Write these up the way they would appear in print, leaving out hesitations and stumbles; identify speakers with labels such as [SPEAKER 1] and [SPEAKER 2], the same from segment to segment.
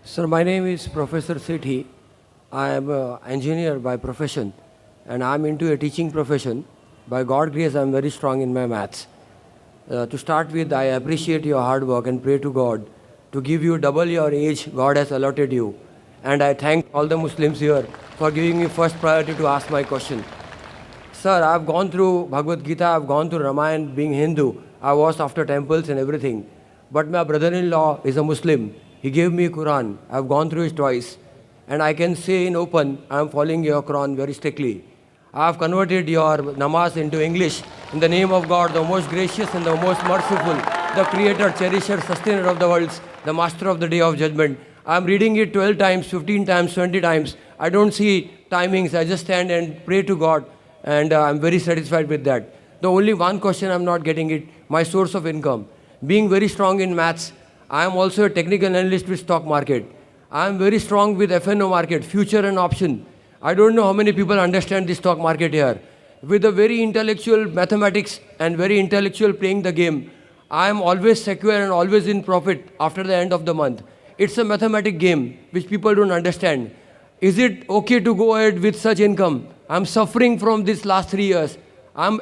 [SPEAKER 1] Sir, my name is Professor Sethi. I am an engineer by profession and I am into a teaching profession. By God's grace, I am very strong in my maths. To start with, I appreciate your hard work and pray to God to give you double your age God has allotted you. And I thank all the Muslims here for giving me first priority to ask my question. Sir, I have gone through Bhagavad Gita, I have gone through Ramayana being Hindu. I was after temples and everything. But my brother-in-law is a Muslim. He gave me Quran. I have gone through it twice. And I can say in open, I am following your Quran very strictly. I have converted your namaz into English. In the name of God, the most gracious and the most merciful, the creator, cherisher, sustainer of the worlds, the master of the day of judgment. I am reading it 12 times, 15 times, 20 times. I don't see timings. I just stand and pray to God. And I am very satisfied with that. The only one question I am not getting it, my source of income. Being very strong in maths, I am also a technical analyst with stock market. I am very strong with FNO market, future and option. I don't know how many people understand the stock market here. With a very intellectual mathematics and very intellectual playing the game, I am always secure and always in profit after the end of the month. It's a mathematic game which people don't understand. Is it okay to go ahead with such income? I'm suffering from this last 3 years. I'm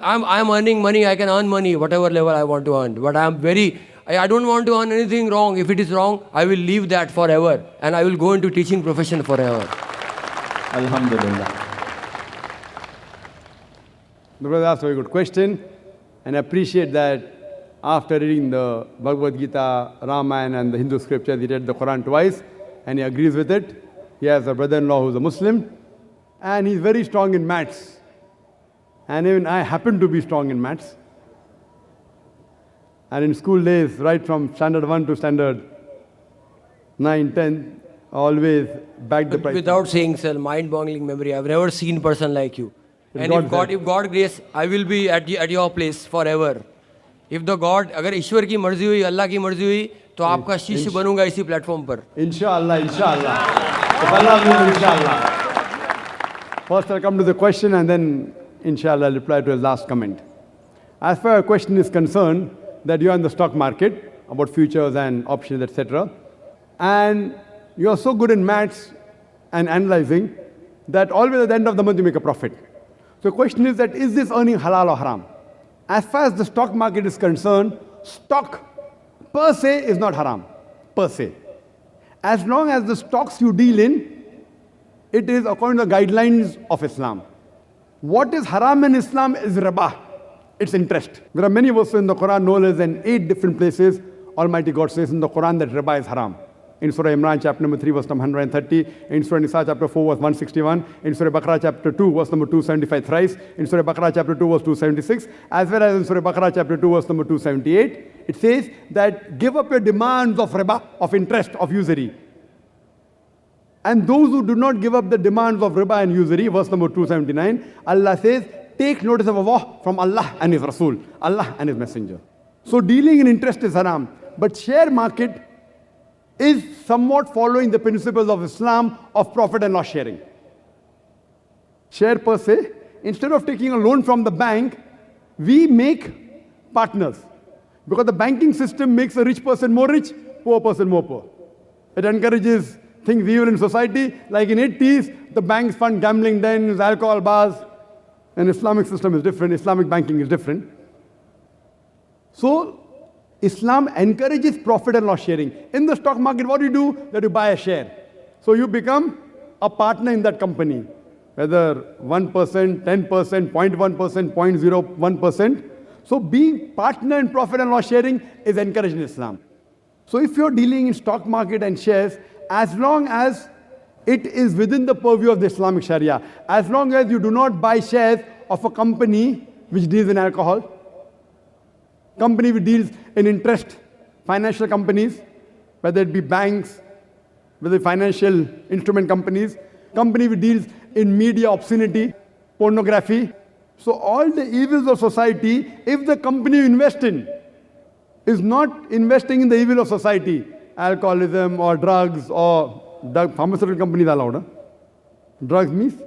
[SPEAKER 1] earning money, I can earn money, whatever level I want to earn. But I don't want to earn anything wrong. If it is wrong, I will leave that forever. And I will go into teaching profession forever.
[SPEAKER 2] Alhamdulillah. The brother asked a very good question. And I appreciate that after reading the Bhagavad Gita, Ramayana and the Hindu scriptures, he read the Quran twice. And he agrees with it. He has a brother-in-law who's a Muslim. And he's very strong in maths. And even I happen to be strong in maths. And in school days, right from standard 1 to standard 9, 10, always backed the price.
[SPEAKER 1] Without saying, sir, mind-boggling memory. I've never seen a person like you. And if God grace, I will be at your place forever. If the God, अगर ईश्वर की मर्जी हुई, अल्लाह की मर्जी हुई, तो आपका शिष्य बनूंगा इसी प्लेटफॉर्म पर.
[SPEAKER 2] Inshallah, inshallah. If Allah will, inshallah. First I'll come to the question and then inshallah I'll reply to his last comment. As far as your question is concerned, that you are in the stock market, about futures and options, etc. And you are so good in maths and analyzing that always at the end of the month you make a profit. So the question is that, is this earning halal or haram? As far as the stock market is concerned, stock per se is not haram, per se. As long as the stocks you deal in, it is according to the guidelines of Islam. What is haram in Islam is riba. It's interest. There are many verses in the Quran, no less than 8 different places. Almighty God says in the Quran that riba is haram. In Surah Imran, chapter number 3, verse number 130. In Surah Nisa, chapter 4, verse 161. In Surah Baqarah, chapter 2, verse number 275 thrice. In Surah Baqarah, chapter 2, verse 276. As well as in Surah Baqarah, chapter 2, verse number 278. It says that give up your demands of riba, of interest, of usury. And those who do not give up the demands of riba and usury, verse number 279, Allah says, take notice of Allah from Allah and His Rasul, Allah and His Messenger. So dealing in interest is haram. But share market is somewhat following the principles of Islam of profit and loss sharing. Share per se, instead of taking a loan from the bank, we make partners. Because the banking system makes a rich person more rich, poor person more poor. It encourages things evil in society. Like in 80s, the banks fund gambling dens, alcohol bars. And Islamic system is different, Islamic banking is different. So, Islam encourages profit and loss sharing. In the stock market, what do you do? That you buy a share. So you become a partner in that company. Whether 1%, 10%, 0.1%, 0.01%. So being partner in profit and loss sharing is encouraged in Islam. So if you're dealing in stock market and shares, as long as it is within the purview of the Islamic Sharia, as long as you do not buy shares of a company which deals in alcohol, company which deals in interest, financial companies, whether it be banks, whether financial instrument companies, company which deals in media obscenity, pornography. So all the evils of society, if the company you invest in is not investing in the evil of society, alcoholism or drugs or pharmaceutical companies are allowed. Drugs means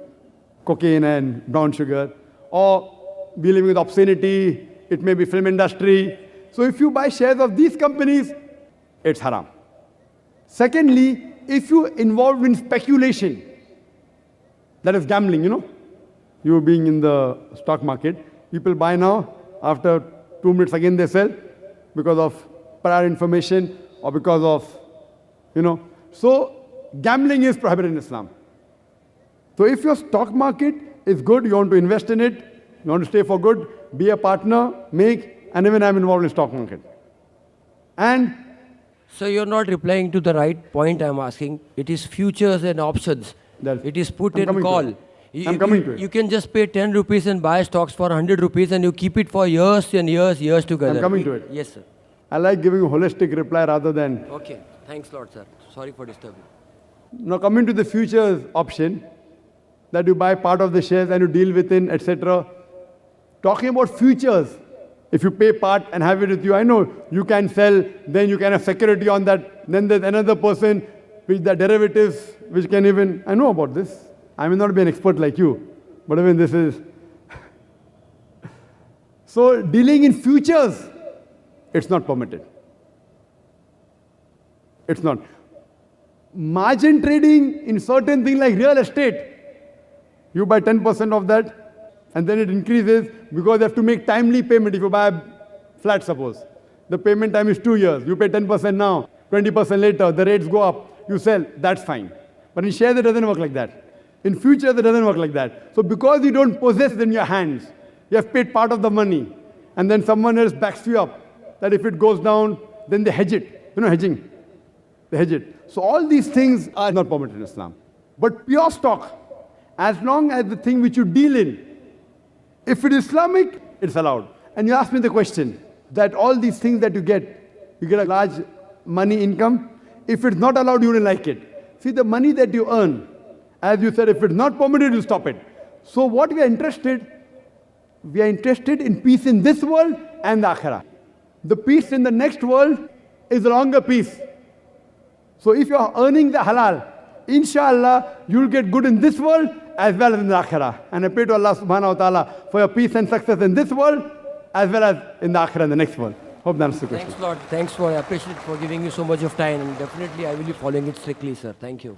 [SPEAKER 2] cocaine and brown sugar. Or be living with obscenity, it may be film industry. So if you buy shares of these companies, it's haram. Secondly, if you involved in speculation, that is gambling, you being in the stock market, people buy now, after 2 minutes again they sell because of prior information or because of, So gambling is prohibited in Islam. So if your stock market is good, you want to invest in it, you want to stay for good, be a partner, and even I'm involved in stock market. And
[SPEAKER 1] So you're not replying to the right point I'm asking. It is futures and options. It is put and call.
[SPEAKER 2] I'm coming to it.
[SPEAKER 1] You can just pay 10 rupees and buy stocks for 100 rupees and you keep it for years and years together.
[SPEAKER 2] I'm coming to it.
[SPEAKER 1] Yes, sir.
[SPEAKER 2] I like giving a holistic reply rather than...
[SPEAKER 1] Okay. Thanks a lot, sir. Sorry for disturbing.
[SPEAKER 2] Now coming to the futures option, that you buy part of the shares and you deal within, etc. Talking about futures, if you pay part and have it with you, I know you can sell, then you can have security on that, then there's another person with the derivatives, which can even, I know about this. I may not be an expert like you, but even this is. So dealing in futures, it's not permitted. It's not. Margin trading in certain things like real estate, you buy 10% of that, and then it increases because you have to make timely payment. If you buy a flat, suppose, the payment time is 2 years. You pay 10% now, 20% later, the rates go up, you sell, that's fine. But in shares, it doesn't work like that. In future, it doesn't work like that. So because you don't possess it in your hands, you have paid part of the money, and then someone else backs you up, that if it goes down, then they hedge it. Hedging. They hedge it. So all these things are not permitted in Islam. But pure stock, as long as the thing which you deal in, if it is Islamic, it's allowed. And you ask me the question, that all these things that you get a large money income, if it's not allowed, you wouldn't like it. See, the money that you earn, as you said, if it's not permitted, you stop it. So what we are interested in peace in this world and the Akhirah. The peace in the next world is a longer peace. So if you are earning the halal, inshallah, you will get good in this world as well as in the Akhirah. And I pray to Allah subhanahu wa ta'ala for your peace and success in this world as well as in the Akhirah, in the next world. Hope that answers the question.
[SPEAKER 1] Thanks a lot. Thanks for, I appreciate for giving you so much of time, and definitely I will be following it strictly, sir. Thank you.